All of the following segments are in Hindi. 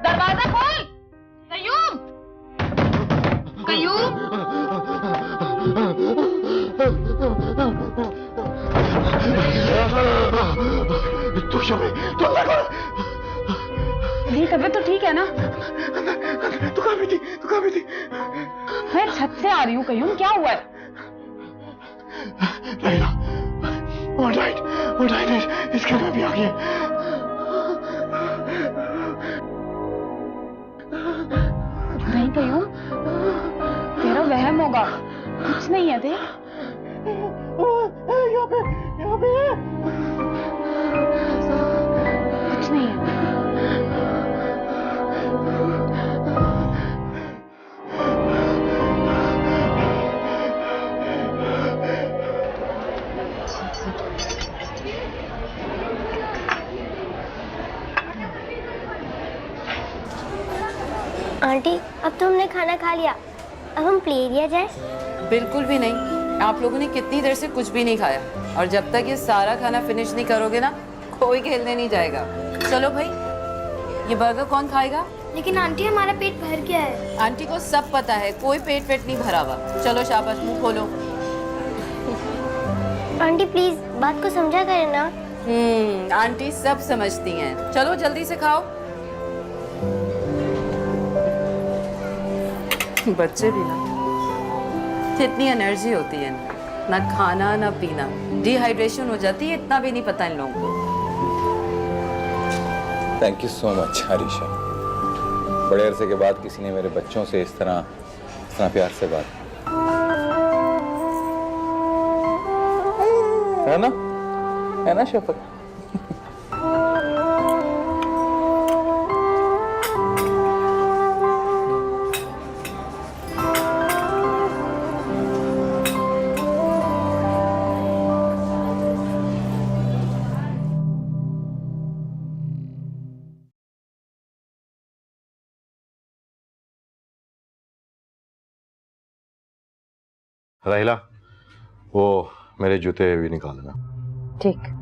दरवाजा खोल कयूम। कयूम तू शमी, तू अंदर कौन? तबीयत तो ठीक है ना? तू कहाँ भी थी? तू कहाँ भी थी? मैं छत से आ रही हूँ कयूम, क्या हुआ है? लैला, वो लाइट इसके अंदर भी आ गई है। नहीं कयूम, तेरा वहम होगा, कुछ नहीं है। देख यहाँ पे है। कुछ नहीं है। आंटी, अब तो हमने खाना खा लिया, अब हम प्ले एरिया जाए? बिल्कुल भी नहीं। आप लोगों ने कितनी देर से कुछ भी नहीं खाया, और जब तक ये सारा खाना फिनिश नहीं करोगे ना, कोई खेलने नहीं जाएगा। चलो भाई, ये बर्गर कौन खाएगा? लेकिन आंटी, हमारा पेट भर गया है। आंटी को सब पता है, कोई पेट नहीं भरा हुआ। चलो शाबाश, मुंह खोलो। आंटी प्लीज बात को समझा करें ना। आंटी सब समझती हैं। चलो जल्दी से खाओ। बच्चे भी ना, इतनी एनर्जी होती है ना खाना ना पीना, डिहाइड्रेशन हो जाती है, इतना भी नहीं पता इन लोगों को। Thank you so much Harisha. बड़े अरसे के बाद किसी ने मेरे बच्चों से इस तरह प्यार से बात, है ना शफक? राहिला, वो मेरे जूते भी निकाल देना। ठीक।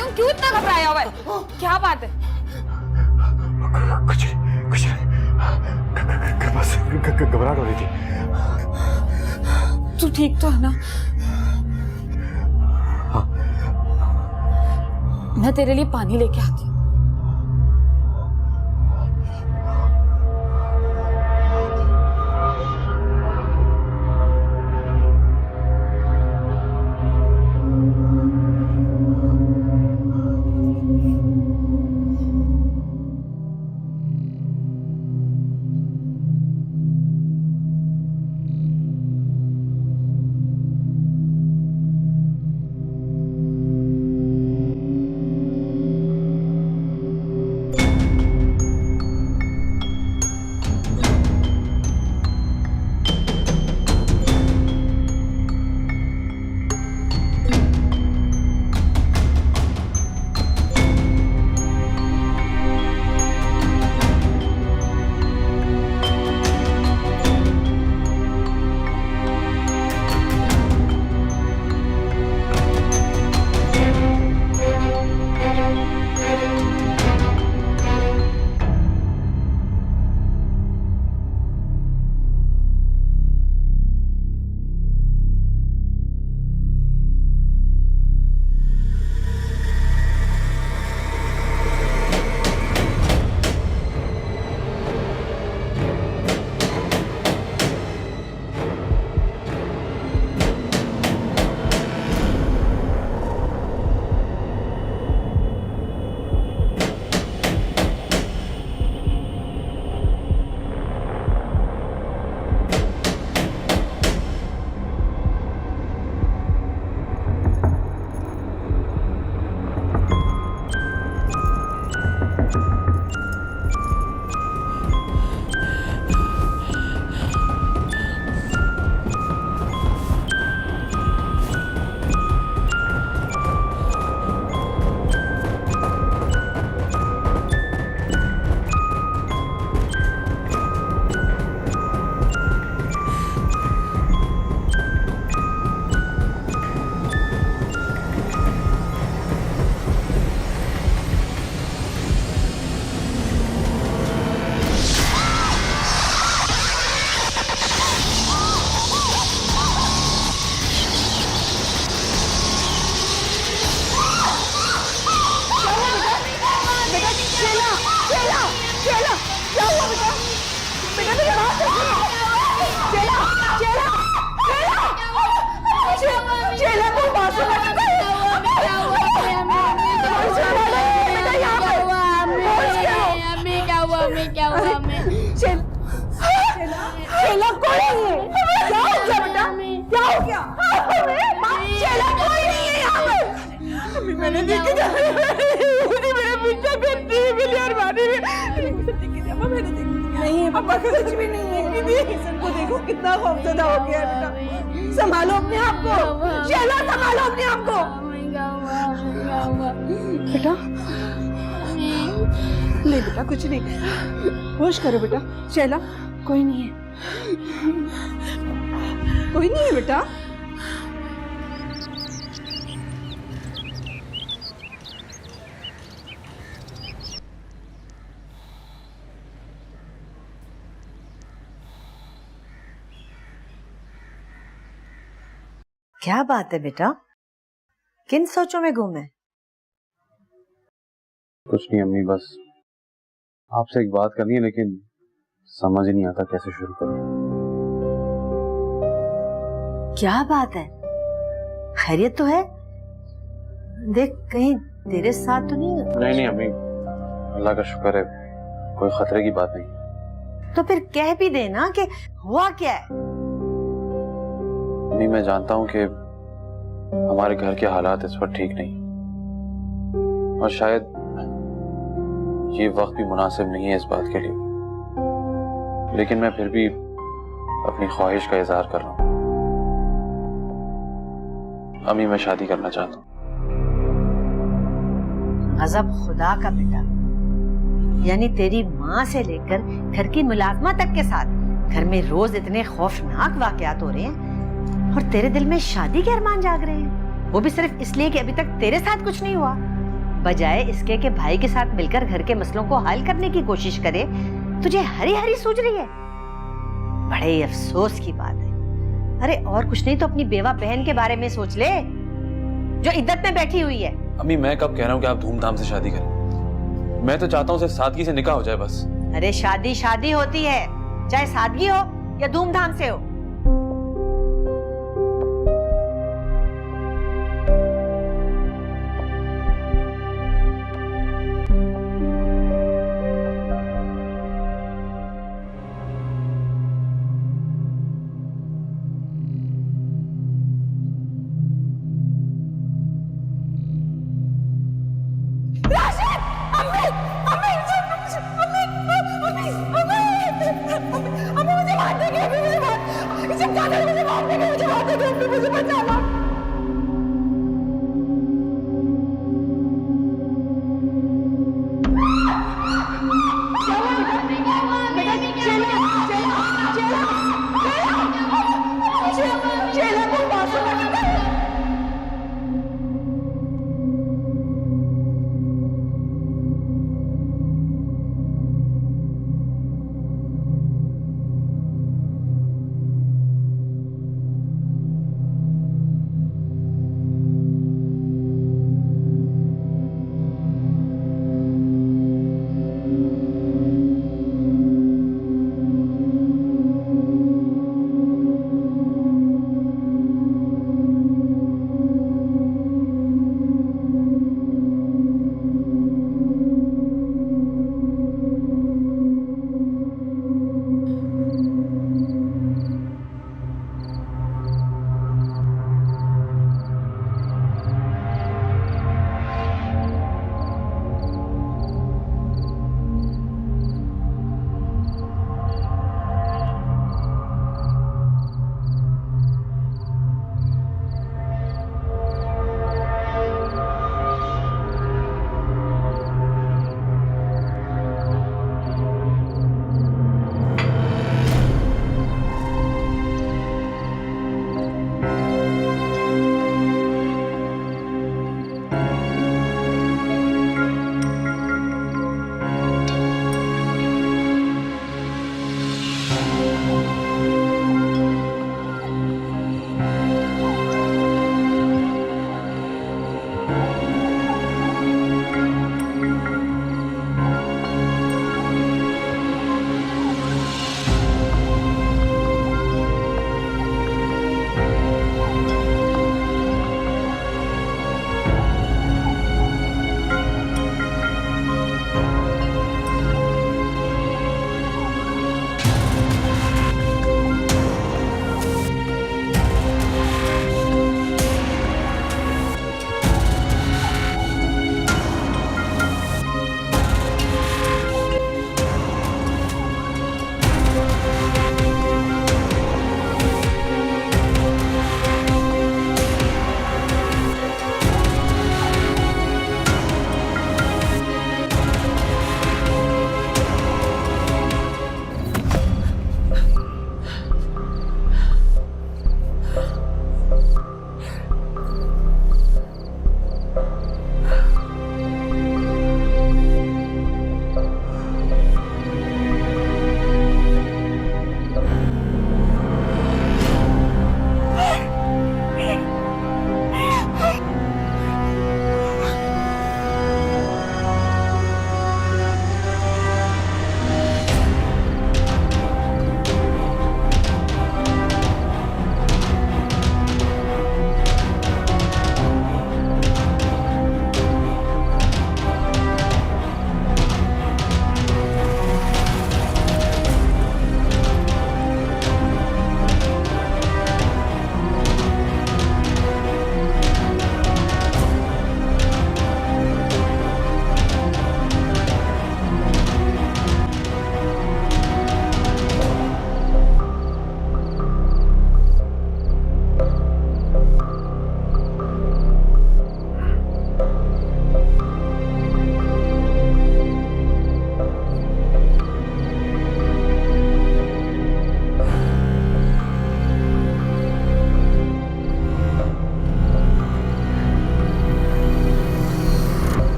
रही हूँ, क्यों इतना घबराया हुआ है? क्या बात है? कुछ नहीं बस घबराहट हो रही थी। तू ठीक तो है ना? हाँ। मैं तेरे लिए पानी लेके आती हूँ। मैंने देखी मेरा पीछा करती है बिलियर बानी में। मैंने देखी नहीं है पापा, कुछ भी नहीं है। किशन को देखो कितना खौफजदा हो गया बेटा। संभालो अपने आप को शैला, संभालो अपने आप को बेटा। नहीं बेटा कुछ नहीं, होश करो बेटा। शैला कोई नहीं है, कोई नहीं है बेटा। क्या बात है बेटा, किन सोचों में गुम है? कुछ नहीं अम्मी, बस आपसे एक बात करनी है, लेकिन समझ ही नहीं आता कैसे शुरू करूं। क्या बात है, खैरियत तो है? देख कहीं तेरे साथ तो नहीं? नहीं अम्मी, अल्लाह का शुक्र है, कोई खतरे की बात नहीं। तो फिर कह भी देना कि हुआ क्या है। नहीं, मैं जानता हूं कि हमारे घर के हालात इस वक्त ठीक नहीं, और शायद ये वक्त भी मुनासिब नहीं है इस बात के लिए, लेकिन मैं फिर भी अपनी ख्वाहिश का इजहार कर रहा हूं। अम्मी, मैं शादी करना चाहता हूं। गजब खुदा का बेटा, यानी तेरी माँ से लेकर घर की मुलाजमा तक के साथ घर में रोज इतने खौफनाक वाकयात हो रहे हैं, और तेरे दिल में शादी के अरमान जाग रहे हैं, वो भी सिर्फ इसलिए कि अभी तक तेरे साथ कुछ नहीं हुआ। बजाय इसके कि भाई के साथ मिलकर घर के मसलों को हल करने की कोशिश करे, तुझे हरी हरी सूझ रही है। बड़े ही अफसोस की बात है। अरे और कुछ नहीं तो अपनी बेवा बहन के बारे में सोच ले, जो इद्दत में बैठी हुई है। अम्मी मैं कब कह रहा हूँ कि आप धूमधाम से शादी करें। मैं तो चाहता हूँ सिर्फ सादगी से निकाह हो जाए बस। अरे शादी शादी होती है, चाहे सादगी हो या धूमधाम से हो। अम्मी मुझे मार देंगे, अम्मी मुझे मार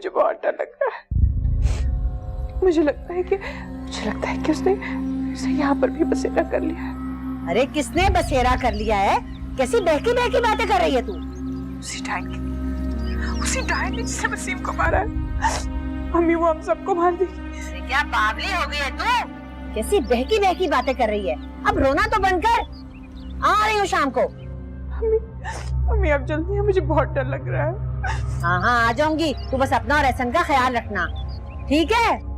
मुझे बहुत डर लग रहा है। मुझे लगता है कि उसने यहाँ पर भी बसेरा कर लिया है। अरे किसने बसेरा कर लिया है? कैसी बहकी बहकी बातें कर रही है तू? उसी डायन ने जिसे वसीम को मारा है। अम्मी वो हम सबको मार देगी। क्या बावली हो गई है तू? कैसी बहकी बहकी बातें कर रही है? अब रोना तो बंद कर। आ रही हूँ शाम को। अम्मी अब जल्दी है, मुझे बहुत डर लग रहा है। हाँ हाँ आ जाऊंगी, तू बस अपना और एहसन का ख्याल रखना, ठीक है?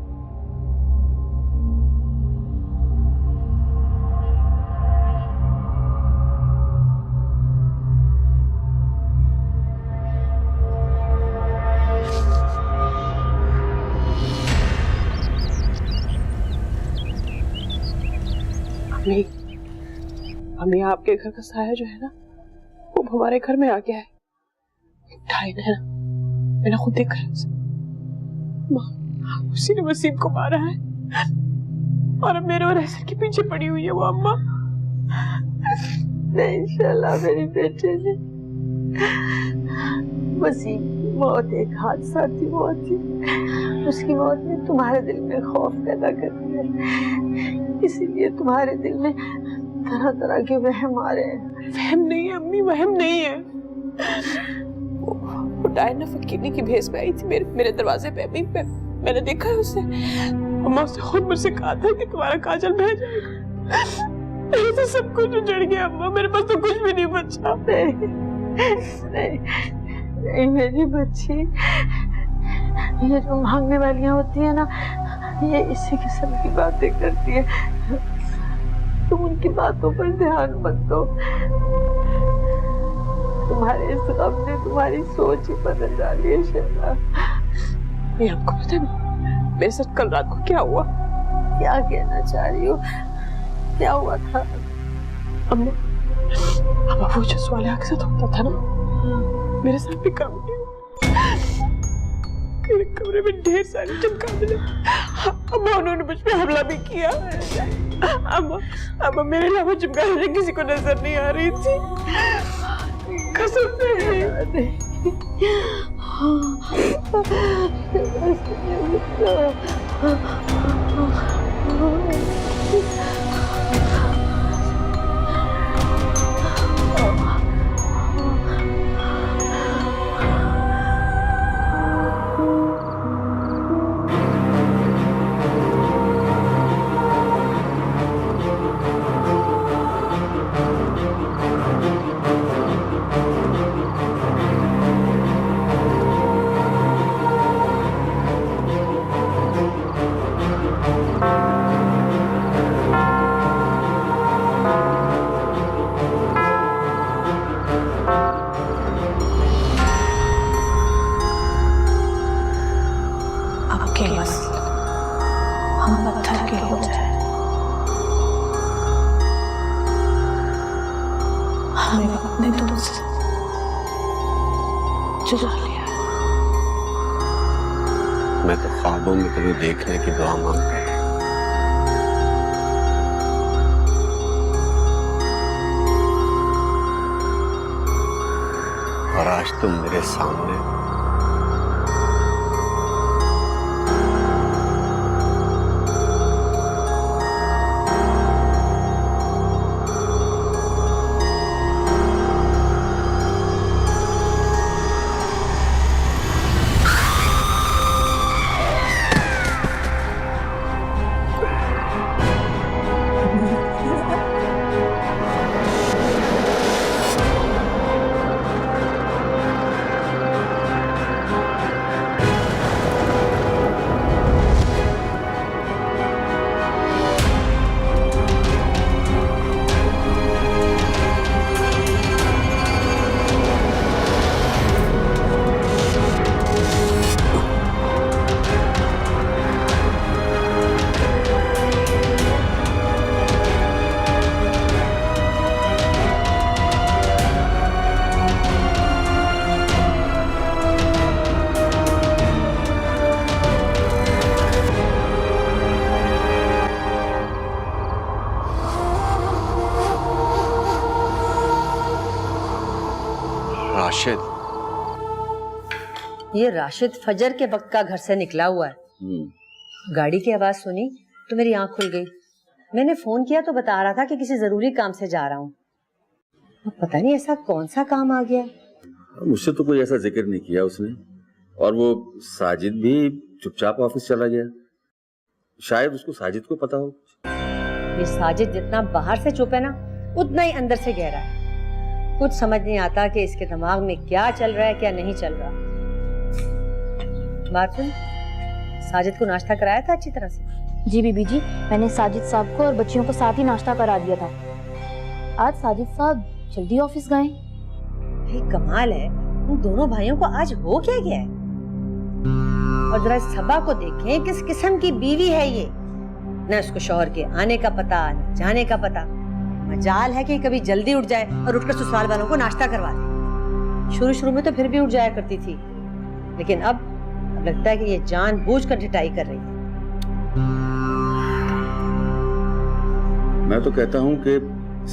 अम्मी आपके घर का साया जो है ना, वो हमारे घर में आ गया है। डायन है ना, मैंने खुद देखा है उसे। उसी ने वसीम को मारा है और अब मेरे और ऐसर के पीछे पड़ी हुई है वो अम्मा। नहीं, इंशाल्लाह मेरी बेटे ने, वसीम की मौत एक हादसा थी, मौत थी। उसकी मौत ने तुम्हारे दिल में खौफ पैदा कर दिया, इसीलिए तुम्हारे दिल में तरह तरह के वहम आ रहे हैं। वहम नहीं है अम्मी, वहम नहीं है। वो डायना फकीरनी की भेस में आई थी मेरे दरवाजे पे। अम्मी मैंने देखा है उसे। अम्मा उसने खुद मुझसे कहा था कि तुम्हारा काजल बह जाएगा। मेरे से सब कुछ उजड़ गया अम्मा, मेरे पास तो कुछ भी नहीं बचा। नहीं मेरी बच्ची, ये जो मांगने वालियां होती है ना, ये इसी किस्म की बातें करती है। तुम उनकी बातों पर ध्यान मत दो। तुम्हारे इस गम ने तुम्हारी सोच ही बदल डाली है शहला। मैं आपको पता है मेरे साथ कल रात को क्या हुआ? क्या कहना चाह रही हो? क्या हुआ था? अम्मा वो जो स्वालिया के साथ होता था ना, मेरे साथ भी काम किया। मेरे कमरे में ढेर सारी चमगादड़ें। अम्मा उन्होंने मुझ पे हमला भी किया। अम्मा मेरे अलावा चमगादड़ें किसी को नजर नहीं आ रही थी। कसम से। हम पत्थर के हो जाए, हमें अपने दिल से चुरा लिया। मैं तो ख्वाबों में तुम्हें देखने की दुआ मांगता हूँ। और आज तुम मेरे सामने ये राशिद फजर के वक्त का घर से निकला हुआ है। गाड़ी की आवाज सुनी तो मेरी आंख खुल गई। मैंने फोन किया तो बता रहा था कि किसी जरूरी काम से जा रहा हूँ। अब पता नहीं ऐसा कौन सा काम आ गया। मुझसे तो कोई ऐसा जिक्र नहीं किया उसने। और वो साजिद भी चुपचाप ऑफिस चला गया। शायद उसको साजिद को पता हो। ये साजिद जितना बाहर से चुप है ना, उतना ही अंदर से गहरा है। कुछ समझ नहीं आता कि इसके दिमाग में क्या चल रहा है क्या नहीं चल रहा। बात सुन, साजिद को नाश्ता कराया था अच्छी तरह से? जी बीबी जी, मैंने साजिद साहब को और बच्चियों को साथ ही नाश्ता करा दिया था। आज साजिद साहब जल्दी ऑफिस गए। ये कमाल है, उन दोनों भाइयों को आज हो क्या गया है? और जरा इस सबा को देखें, किस किस्म की बीवी है ये। न उसको शौहर के आने का पता, न जाने का पता। मजाल है कि कभी जल्दी उठ जाए और उठकर ससुराल वालों को नाश्ता करवा दे। शुरू में तो फिर भी उठ जाया करती थी, लेकिन अब लगता है कि ये जानबूझकर ढिठाई कर रही है। मैं तो कहता हूं कि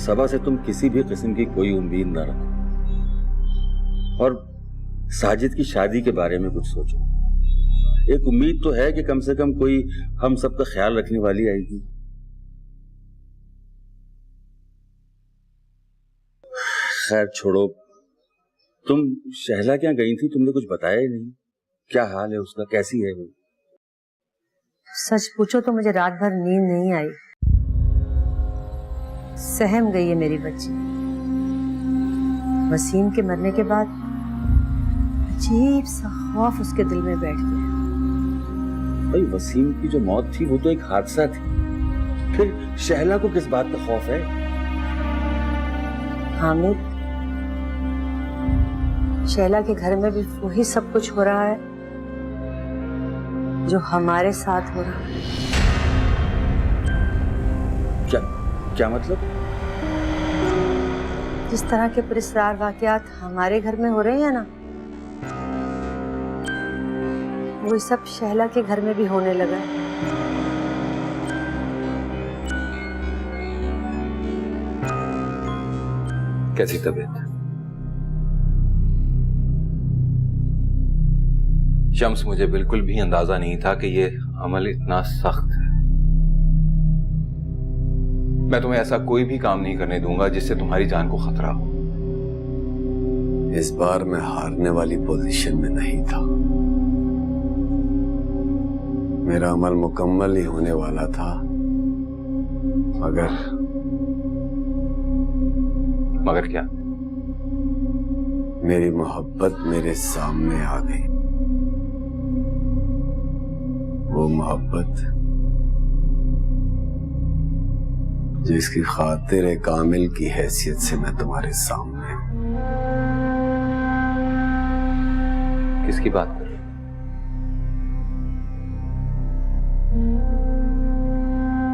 सबा से तुम किसी भी किस्म की कोई उम्मीद न रखो और साजिद की शादी के बारे में कुछ सोचो। एक उम्मीद तो है कि कम से कम कोई हम सबका ख्याल रखने वाली आएगी। खैर छोड़ो, तुम शहला क्या गई थी? तुमने कुछ बताया ही नहीं। क्या हाल है उसका, कैसी है वो? सच पूछो तो मुझे रात भर नींद नहीं आई। सहम गई है मेरी बच्ची। वसीम के मरने के बाद अजीब सा खौफ उसके दिल में बैठ गया। भाई वसीम की जो मौत थी वो तो एक हादसा थी, फिर शहला को किस बात का खौफ है? हामिद, शैला के घर में भी वही सब कुछ हो रहा है जो हमारे साथ हो रहा है। क्या मतलब? जिस तरह के पुरस्कार वाकयात हमारे घर में हो रहे हैं ना, वो सब शैला के घर में भी होने लगा है। कैसी तबीयत? शम्स, मुझे बिल्कुल भी अंदाजा नहीं था कि ये अमल इतना सख्त है। मैं तुम्हें ऐसा कोई भी काम नहीं करने दूंगा जिससे तुम्हारी जान को खतरा हो। इस बार मैं हारने वाली पोजीशन में नहीं था। मेरा अमल मुकम्मल ही होने वाला था, मगर क्या? मेरी मोहब्बत मेरे सामने आ गई। वो मोहब्बत जिसकी खातिर कामिल की हैसियत से मैं तुम्हारे सामने हूं। किसकी बात कर रहे हो?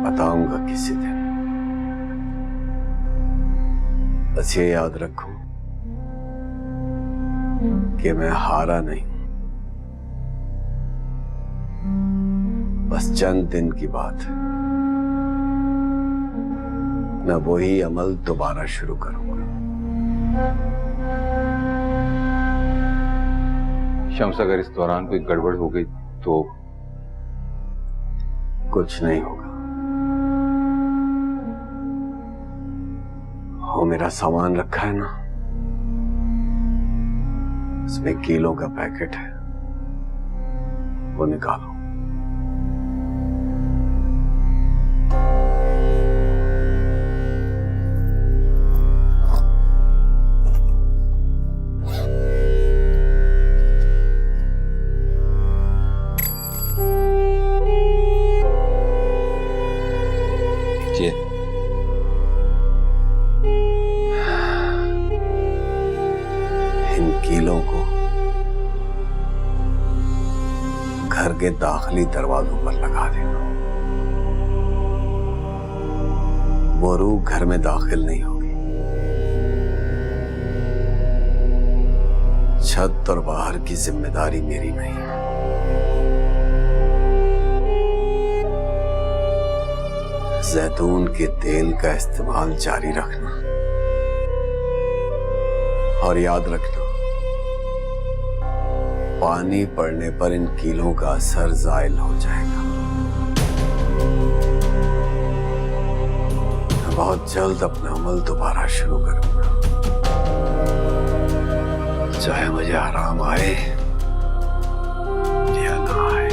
बताऊंगा किसी दिन। बस ये याद रखो कि मैं हारा नहीं। बस चंद दिन की बात है, मैं वही अमल दोबारा शुरू करूंगा। शम्स, अगर इस दौरान कोई गड़बड़ हो गई तो? कुछ नहीं होगा। वो मेरा सामान रखा है ना, उसमें किलो का पैकेट है, वो निकालो। इन कीलों को घर के दाखिली दरवाजों पर लगा देना। वो रूह घर में दाखिल नहीं होगी। छत और बाहर की जिम्मेदारी मेरी नहीं है। जैतून के तेल का इस्तेमाल जारी रखना और याद रखना पानी पड़ने पर इन कीलों का असर जायल हो जाएगा। मैं बहुत जल्द अपना अमल दोबारा शुरू करूंगा, चाहे मुझे आराम आए या ना आए।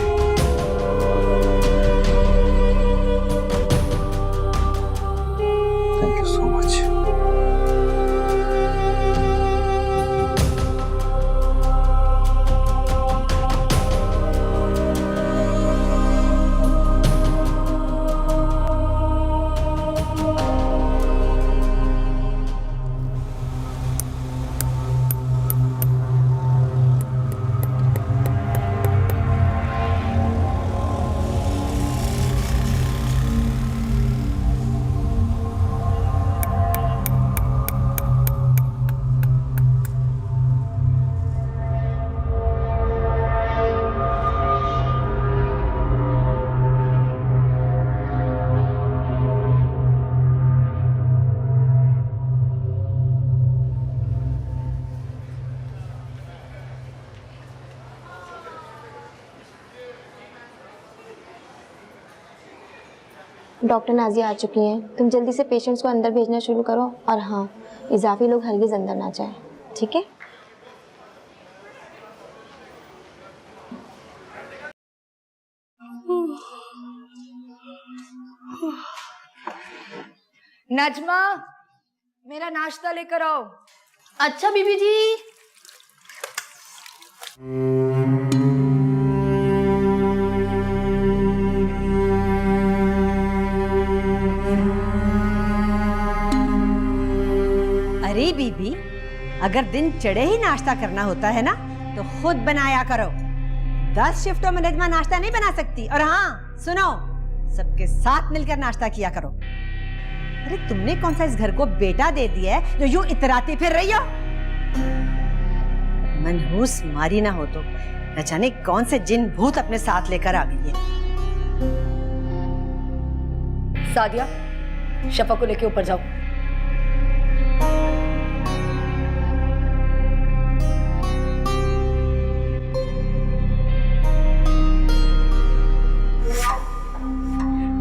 Thank you so much. Doctor Nazia आ चुकी हैं। तुम जल्दी से पेशेंट्स को अंदर भेजना शुरू करो, और हाँ, इजाफी लोग हरगिज अंदर ना जाएं, ठीक है? नजमा, मेरा नाश्ता लेकर आओ। अच्छा बीबी जी। अरे बीबी, अगर दिन चढ़े ही नाश्ता करना होता है ना तो खुद बनाया करो। 10 शिफ्टों में नजमा नाश्ता नहीं बना सकती। और हाँ सुनो, सबके साथ मिलकर नाश्ता किया करो। अरे तुमने कौन सा इस घर को बेटा दे दिया है जो यूं इतराती फिर रही हो? मनहूस मारी ना हो तो न जाने कौन से जिन भूत अपने साथ लेकर आ गई है। सादिया, शफा को लेके ऊपर जाओ।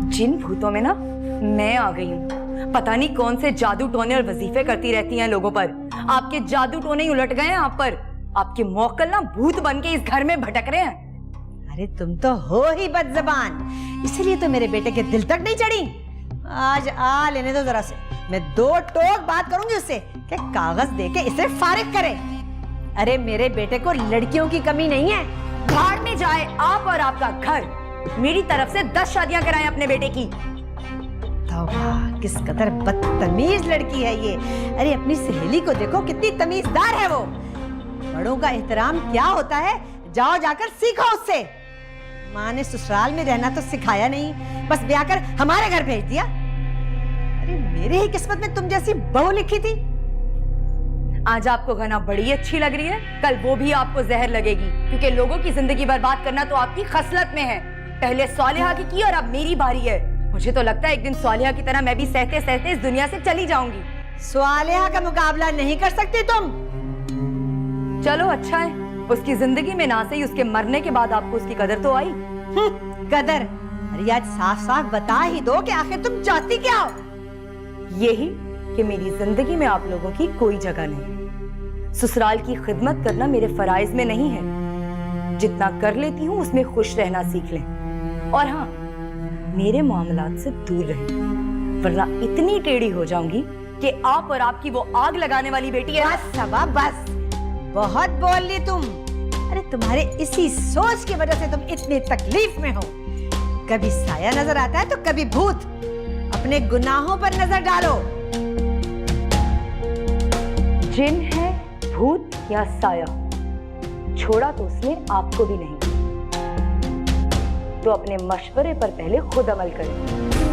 जिन भूतों में ना मैं आ गई हूँ। पता नहीं कौन से जादू टोने और वजीफे करती रहती हैं लोगों पर। आपके जादू टोने ही उलट गए हैं आप पर। आपके मौक्कल ना भूत बन के इस घर में भटक रहे हैं। अरे तुम तो हो ही बदज़बान, इसलिए तो मेरे बेटे के दिल तक नहीं चढ़ी। आज आ लेने दो जरा से, मैं 2 टोक बात करूंगी उससे कि कागज देके इसे फारिग करे। अरे मेरे बेटे को लड़कियों की कमी नहीं है। भाड़ में जाए आप और आपका घर। मेरी तरफ से 10 शादियां कराएं अपने बेटे की। तौबा, किस कदर बदतमीज लड़की है ये। अरे अपनी सहेली को देखो, कितनी तमीजदार है वो। बड़ों का एहतराम क्या होता है, जाओ जाकर सीखो उससे। माँ ने ससुराल में रहना तो सिखाया नहीं, बस ब्याह कर हमारे घर भेज दिया। अरे मेरे ही किस्मत में तुम जैसी बहू लिखी थी। आज आपको गना बड़ी अच्छी लग रही है, कल वो भी आपको जहर लगेगी, क्योंकि लोगों की जिंदगी बर्बाद करना तो आपकी खसलत में है। पहले सालिहा की और अब मेरी बारी है। मुझे तो लगता है एक दिन सालिहा की तरह मैं भी सहते सहते इस दुनिया से चली जाऊंगी। सालिहा का मुकाबला नहीं कर सकती तुम। चलो अच्छा है, उसकी जिंदगी में ना सही उसके मरने के बाद आपको उसकी कदर तो आई। कदर? अरे आज साफ साफ बता ही दो कि आखिर तुम चाहती क्या हो। यही कि मेरी जिंदगी में आप लोगों की कोई जगह नहीं। ससुराल की खिदमत करना मेरे फराइज में नहीं है। जितना कर लेती हूँ उसमें खुश रहना सीख लें। और हाँ, मेरे मामलात से दूर रहें, वरना इतनी टेढ़ी हो जाऊंगी कि आप और आपकी वो आग लगाने वाली बेटी है। बस सबा बस, बहुत बोल ली तुम। अरे तुम्हारे इसी सोच की वजह से तुम इतनी तकलीफ में हो। कभी साया नजर आता है तो कभी भूत। अपने गुनाहों पर नजर डालो। जिन है, भूत या साया, छोड़ा तो उसने आपको भी नहीं। तो अपने मशवरे पर पहले खुद अमल करें।